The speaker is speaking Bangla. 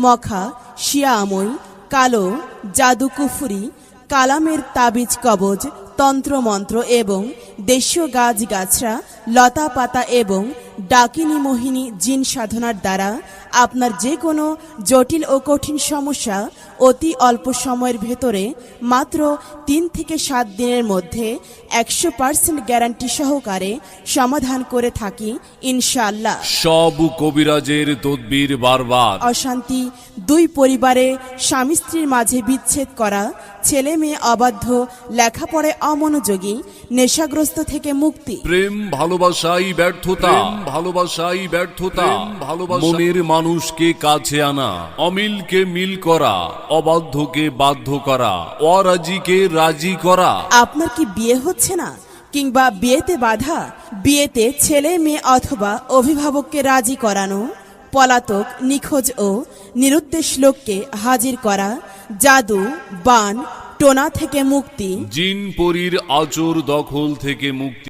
মখা, শিয়াময়, কালো, জাদুকুফুরি, কালামের তাবিজ কবজ, তন্ত্রমন্ত্র এবং দেশীয় গাছগাছরা, লতা পাতা এবং ডাকিনী মোহিনী জিন সাধনার দ্বারা আপনার যে কোনো জটিল ও কঠিন সমস্যা অতি অল্প সময়ের ভেতরে মাত্র 3 থেকে 7 দিনের মধ্যে 100% গ্যারান্টি সহকারে সমাধান করে থাকি ইনশাআল্লাহ। সব কবিরাজের তদবির বারবার। অশান্তি, 2 পরিবারে স্বামী স্ত্রীর মাঝে বিচ্ছেদ করা, ছেলে মেয়ে অবাধ্য, লেখাপড়ায় অমনোযোগী, নেশাগ্রস্ত থেকে মুক্তি, প্রেম ভালোবাসাই ব্যর্থতা, ভালোবাসাই ব্যর্থতা, মনের মানুষকে কাছে আনা, অমিলকে মিল করা, অবাধ্যকে বাধ্য করা, অরাজিকে রাজি করা। আপনার কি বিয়ে হচ্ছে না কিংবা বিয়েতে বাধা? বিয়েতে ছেলে মেয়ে অথবা অভিভাবককে রাজি করানো, পলাতক, নিখোঁজ ও নিরুদ্দেশ লোককে হাজির করা, জাদু, বান, টোনা থেকে মুক্তি, জিন পরীর আচর দখল থেকে মুক্তি।